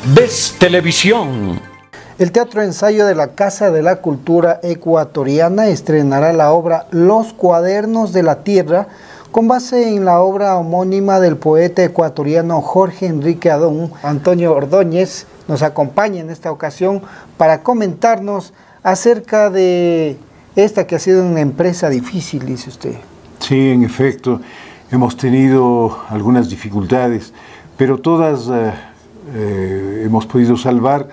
VES Televisión. El Teatro Ensayo de la Casa de la Cultura Ecuatoriana estrenará la obra Los Cuadernos de la Tierra, con base en la obra homónima del poeta ecuatoriano Jorge Enrique Adón. Antonio Ordóñez nos acompaña en esta ocasión para comentarnos acerca de esta que ha sido una empresa difícil, dice usted. Sí, en efecto, hemos tenido algunas dificultades, pero todas hemos podido salvar.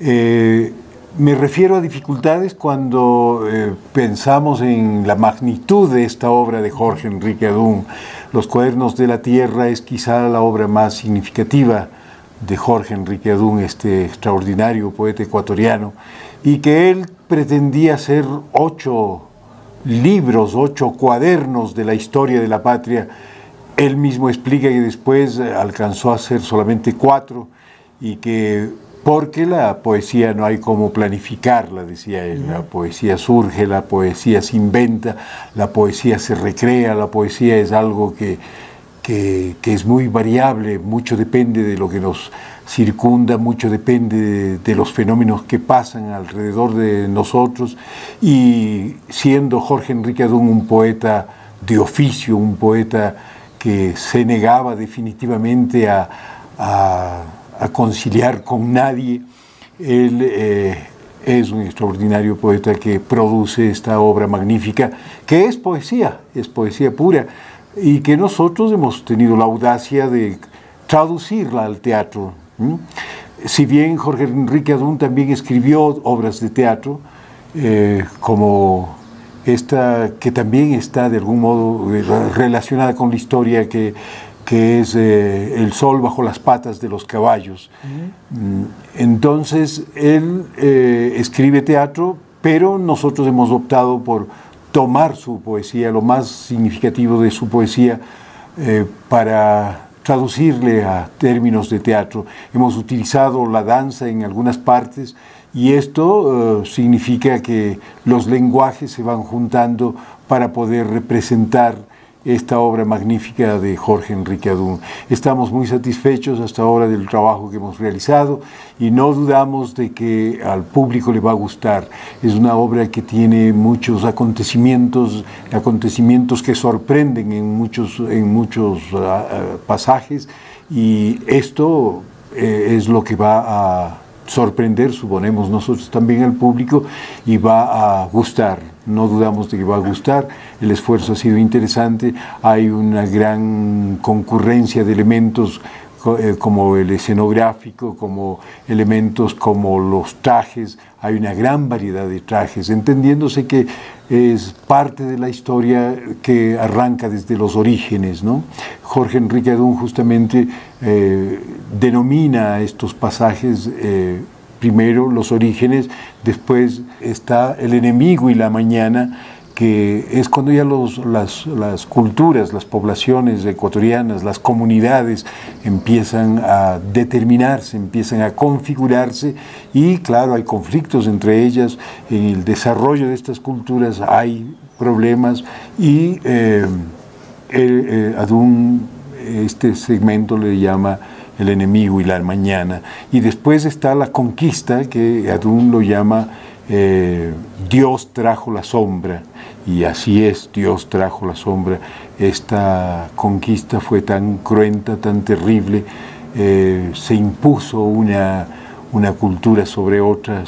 Me refiero a dificultades cuando pensamos en la magnitud de esta obra de Jorge Enrique Adón. Los Cuadernos de la Tierra es quizá la obra más significativa de Jorge Enrique Adón, este extraordinario poeta ecuatoriano, y que él pretendía hacer 8 libros, 8 cuadernos de la historia de la patria. Él mismo explica que después alcanzó a hacer solamente 4 y que porque la poesía no hay como planificarla, decía él. La poesía surge, la poesía se inventa, la poesía se recrea, la poesía es algo que es muy variable, mucho depende de lo que nos circunda, mucho depende de los fenómenos que pasan alrededor de nosotros, y siendo Jorge Enrique Adón un poeta de oficio, un poeta que se negaba definitivamente a conciliar con nadie, él es un extraordinario poeta que produce esta obra magnífica, que es poesía pura, y que nosotros hemos tenido la audacia de traducirla al teatro. Si bien Jorge Enrique Adón también escribió obras de teatro, como esta, que también está de algún modo relacionada con la historia, que es El sol bajo las patas de los caballos. Entonces, él escribe teatro, pero nosotros hemos optado por tomar su poesía, lo más significativo de su poesía, para traducirle a términos de teatro. Hemos utilizado la danza en algunas partes, y esto significa que los lenguajes se van juntando para poder representar esta obra magnífica de Jorge Enrique Adón. Estamos muy satisfechos hasta ahora del trabajo que hemos realizado y no dudamos de que al público le va a gustar. Es una obra que tiene muchos acontecimientos que sorprenden en muchos pasajes, y esto es lo que va a sorprender, suponemos nosotros, también al público, y va a gustar. No dudamos de que va a gustar. El esfuerzo ha sido interesante. Hay una gran concurrencia de elementos como el escenográfico, como elementos como los trajes. Hay una gran variedad de trajes, entendiéndose que es parte de la historia que arranca desde los orígenes, ¿no? Jorge Enrique Adón justamente denomina estos pasajes primero los orígenes, después está el enemigo y la mañana, que es cuando ya las culturas, las poblaciones ecuatorianas, las comunidades empiezan a determinarse, empiezan a configurarse, y claro, hay conflictos entre ellas. En el desarrollo de estas culturas hay problemas, y Adón este segmento le llama el enemigo y la mañana. Y después está la conquista, que Adón lo llama Dios trajo la sombra, y así es, Dios trajo la sombra. Esta conquista fue tan cruenta, tan terrible, se impuso una cultura sobre otra,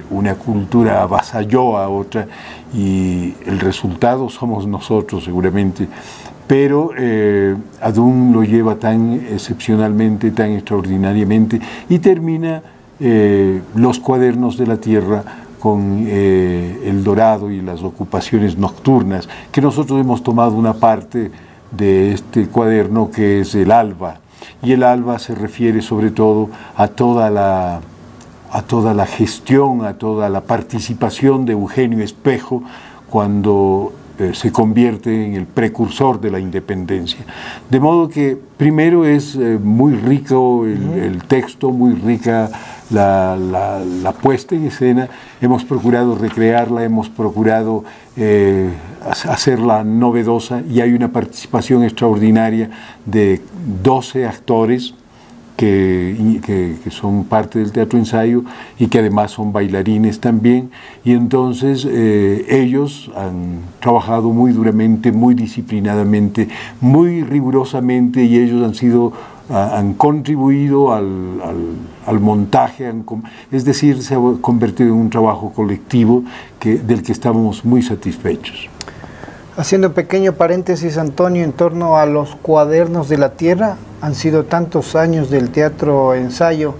una cultura avasalló a otra, y el resultado somos nosotros seguramente. Pero Adón lo lleva tan excepcionalmente, tan extraordinariamente, y termina Los Cuadernos de la Tierra con El Dorado y las ocupaciones nocturnas, que nosotros hemos tomado una parte de este cuaderno, que es el alba. Y el alba se refiere sobre todo a toda la gestión, a toda la participación de Eugenio Espejo cuando se convierte en el precursor de la independencia. De modo que primero es muy rico el texto, muy rica la puesta en escena. Hemos procurado recrearla, hemos procurado hacerla novedosa, y hay una participación extraordinaria de 12 actores que son parte del teatro ensayo y que además son bailarines también, y entonces ellos han trabajado muy duramente, muy disciplinadamente, muy rigurosamente, y ellos han contribuido al montaje, es decir, se ha convertido en un trabajo colectivo del que estamos muy satisfechos. Haciendo un pequeño paréntesis, Antonio, en torno a los cuadernos de la tierra, han sido tantos años del teatro ensayo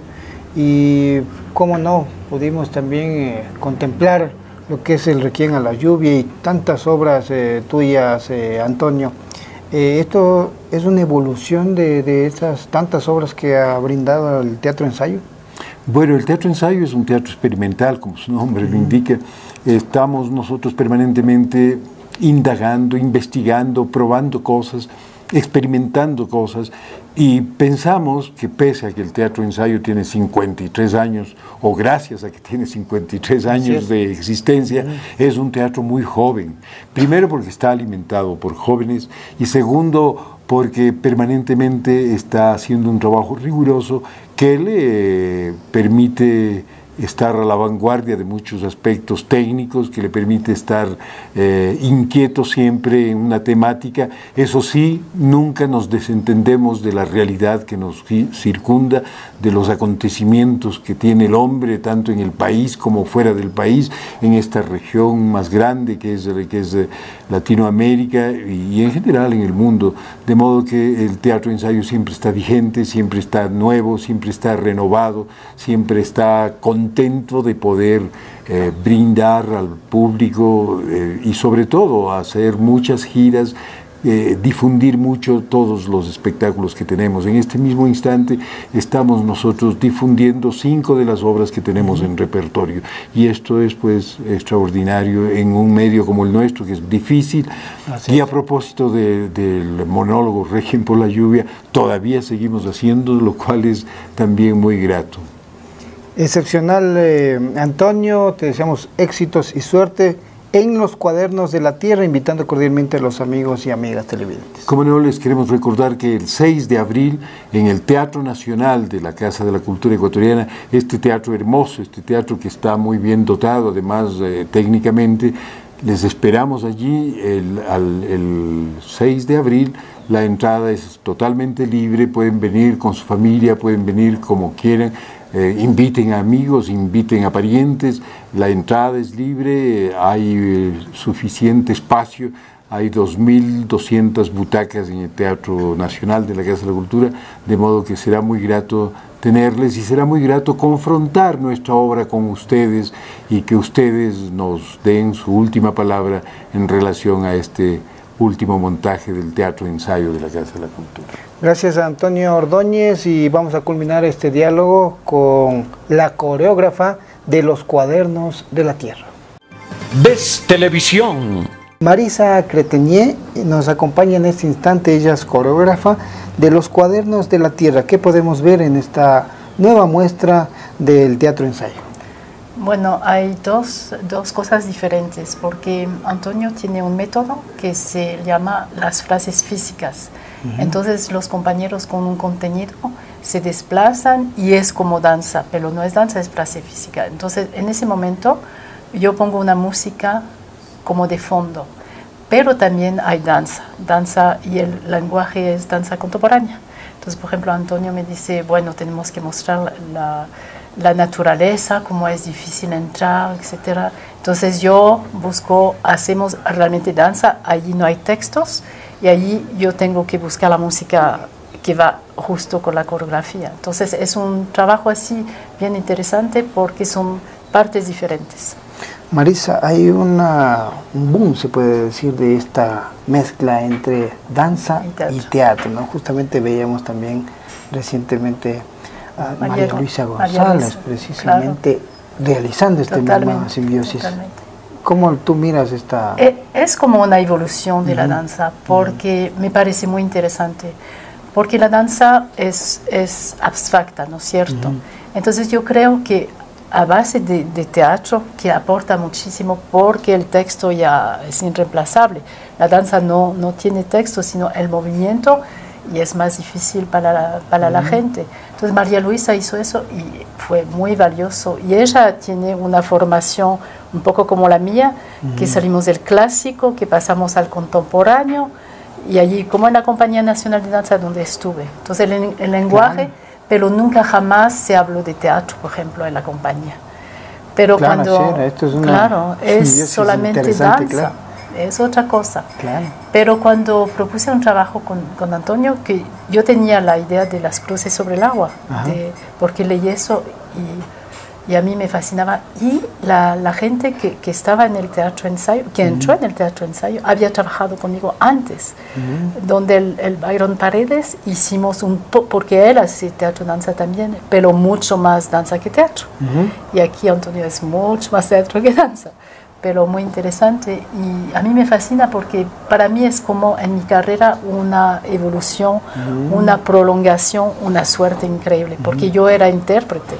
y, cómo no, pudimos también contemplar lo que es el Requiem a la lluvia y tantas obras tuyas, Antonio. ¿Esto es una evolución de esas tantas obras que ha brindado el teatro ensayo? Bueno, el teatro ensayo es un teatro experimental, como su nombre lo indica. Estamos nosotros permanentemente indagando, investigando, probando cosas, experimentando cosas, y pensamos que pese a que el teatro ensayo tiene 53 años, o gracias a que tiene 53 años de existencia, es un teatro muy joven. Primero porque está alimentado por jóvenes, y segundo porque permanentemente está haciendo un trabajo riguroso que le permite estar a la vanguardia de muchos aspectos técnicos, que le permite estar inquieto siempre en una temática. Eso sí, nunca nos desentendemos de la realidad que nos circunda, de los acontecimientos que tiene el hombre, tanto en el país como fuera del país, en esta región más grande que es Latinoamérica y en general en el mundo. De modo que el teatro ensayo siempre está vigente, siempre está nuevo, siempre está renovado, siempre está contento de poder brindar al público y sobre todo hacer muchas giras, difundir mucho todos los espectáculos que tenemos. En este mismo instante estamos nosotros difundiendo 5 de las obras que tenemos en repertorio, y esto es pues extraordinario en un medio como el nuestro, que es difícil. Y a propósito del monólogo Requiem por la lluvia, todavía seguimos haciendo, lo cual es también muy grato. Excepcional, Antonio, te deseamos éxitos y suerte en los cuadernos de la tierra, invitando cordialmente a los amigos y amigas televidentes. Como no, les queremos recordar que el 6 de abril en el Teatro Nacional de la Casa de la Cultura Ecuatoriana, este teatro hermoso, este teatro que está muy bien dotado, además técnicamente, les esperamos allí el 6 de abril. La entrada es totalmente libre, pueden venir con su familia, pueden venir como quieran. Inviten a amigos, inviten a parientes, la entrada es libre, hay suficiente espacio, hay 2.200 butacas en el Teatro Nacional de la Casa de la Cultura, de modo que será muy grato tenerles y será muy grato confrontar nuestra obra con ustedes y que ustedes nos den su última palabra en relación a este último montaje del teatro ensayo de la Casa de la Cultura. Gracias a Antonio Ordóñez, y vamos a culminar este diálogo con la coreógrafa de los cuadernos de la tierra. Ves Televisión. Marisa Cretenier nos acompaña en este instante. Ella es coreógrafa de los cuadernos de la tierra. ¿Qué podemos ver en esta nueva muestra del teatro ensayo? Bueno, hay dos cosas diferentes, porque Antonio tiene un método que se llama las frases físicas. Entonces los compañeros con un contenido se desplazan y es como danza, pero no es danza, es frase física. Entonces en ese momento yo pongo una música como de fondo, pero también hay danza y el lenguaje es danza contemporánea. Entonces, por ejemplo, Antonio me dice, bueno, tenemos que mostrar la naturaleza, cómo es difícil entrar, etc. Entonces yo hacemos realmente danza, allí no hay textos, y allí yo tengo que buscar la música que va justo con la coreografía. Entonces es un trabajo así bien interesante porque son partes diferentes. Marisa, hay un boom, se puede decir, de esta mezcla entre danza y teatro, ¿no? Justamente veíamos también recientemente a María Luisa González, precisamente, claro, realizando esta misma simbiosis. Totalmente. ¿Cómo tú miras esta...? Es como una evolución de la danza, porque me parece muy interesante, porque la danza es abstracta, ¿no es cierto? Entonces yo creo que a base de teatro, que aporta muchísimo, porque el texto ya es irreemplazable. La danza no tiene texto, sino el movimiento, y es más difícil para la gente. Entonces Entonces María Luisa hizo eso y fue muy valioso. Y ella tiene una formación un poco como la mía, que salimos del clásico, que pasamos al contemporáneo, y allí, como en la Compañía Nacional de Danza donde estuve. Entonces el lenguaje, Claro. pero nunca jamás se habló de teatro, por ejemplo, en la compañía. Pero Claro, cuando, sí, esto es una claro, es simbiosis solamente interesante, danza, claro. es otra cosa. Claro. Pero cuando propuse un trabajo con Antonio, que yo tenía la idea de las cruces sobre el agua, porque leí eso y a mí me fascinaba. Y la gente que estaba en el teatro ensayo, que entró en el teatro ensayo, había trabajado conmigo antes, donde el Byron Paredes hicimos porque él hace teatro danza también, pero mucho más danza que teatro. Y aquí Antonio es mucho más teatro que danza, pero muy interesante. Y a mí me fascina porque para mí es como en mi carrera una evolución, una prolongación, una suerte increíble, porque yo era intérprete,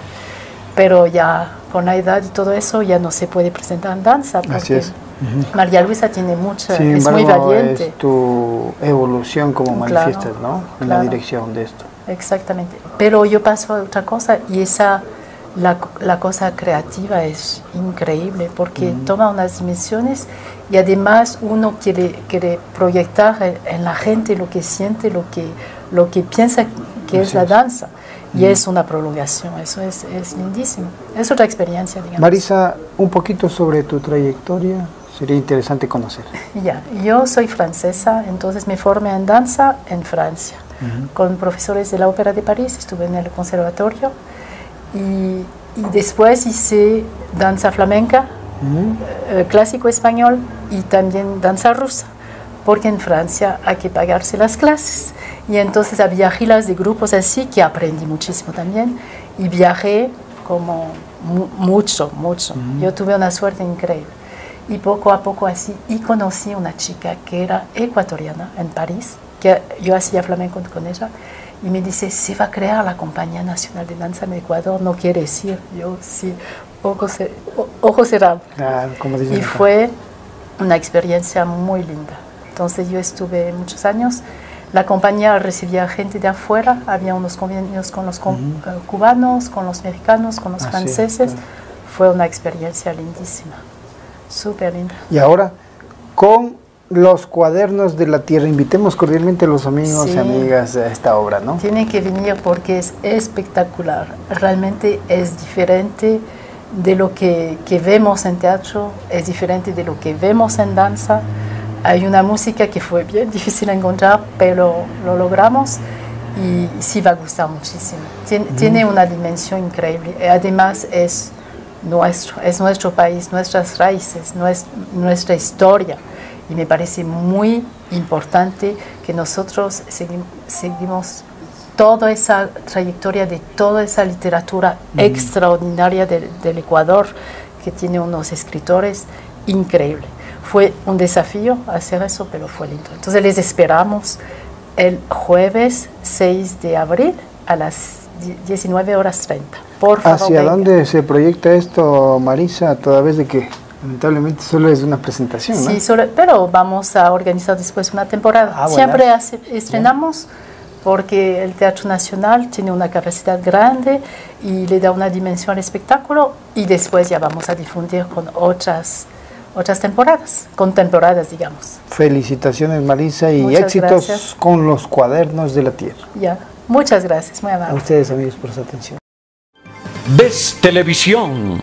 pero ya con la edad y todo eso ya no se puede presentar en danza. Así es. María Luisa tiene mucha, Sin es embargo, muy valiente. es tu evolución como Claro, manifiestas, ¿no? En la claro. dirección de esto. Exactamente. Pero yo paso a otra cosa y la cosa creativa es increíble porque toma unas dimensiones y además uno quiere proyectar en la gente lo que siente, lo que piensa que es la danza. Y es una prolongación, eso es lindísimo. Es otra experiencia, digamos. Marisa, un poquito sobre tu trayectoria, sería interesante conocer. Ya, yo soy francesa, entonces me formé en danza en Francia, con profesores de la Ópera de París, estuve en el conservatorio y después hice danza flamenca, clásico español y también danza rusa, porque en Francia hay que pagarse las clases. Y entonces había giras de grupos así que aprendí muchísimo también y viajé como mucho. Yo tuve una suerte increíble. Y poco a poco así, y conocí una chica que era ecuatoriana en París, que yo hacía flamenco con ella, y me dice, se va a crear la Compañía Nacional de Danza en Ecuador, ¿no quieres ir? Yo sí, ojo cerrado. Claro, como dicen Y acá. fue una experiencia muy linda. Entonces yo estuve muchos años. La compañía recibía gente de afuera, había unos convenios con los cubanos, con los mexicanos, con los franceses. Claro. Fue una experiencia lindísima, súper linda. Y ahora, con los cuadernos de la tierra, invitemos cordialmente a los amigos y amigas a esta obra, ¿no? Tienen que venir porque es espectacular, realmente es diferente de lo que vemos en teatro, es diferente de lo que vemos en danza. Hay una música que fue bien difícil de encontrar, pero lo logramos y sí va a gustar muchísimo. Tiene una dimensión increíble. Además es nuestro país, nuestras raíces, nuestra historia. Y me parece muy importante que nosotros seguimos toda esa trayectoria de toda esa literatura extraordinaria del Ecuador, que tiene unos escritores increíbles. Fue un desafío hacer eso, pero fue lindo. Entonces les esperamos el jueves 6 de abril a las 19:30. Por favor, ¿Hacia venga. dónde se proyecta esto, Marisa, toda vez de que lamentablemente solo es una presentación, ¿no? Sí, pero vamos a organizar después una temporada. Bueno. Siempre estrenamos porque el Teatro Nacional tiene una capacidad grande y le da una dimensión al espectáculo y después ya vamos a difundir con otras temporadas, con temporadas, digamos. Felicitaciones, Marisa, y Muchas éxitos gracias. con los cuadernos de la tierra. Ya, muchas gracias, muy A amable. ustedes, amigos, por su atención. Ves Televisión.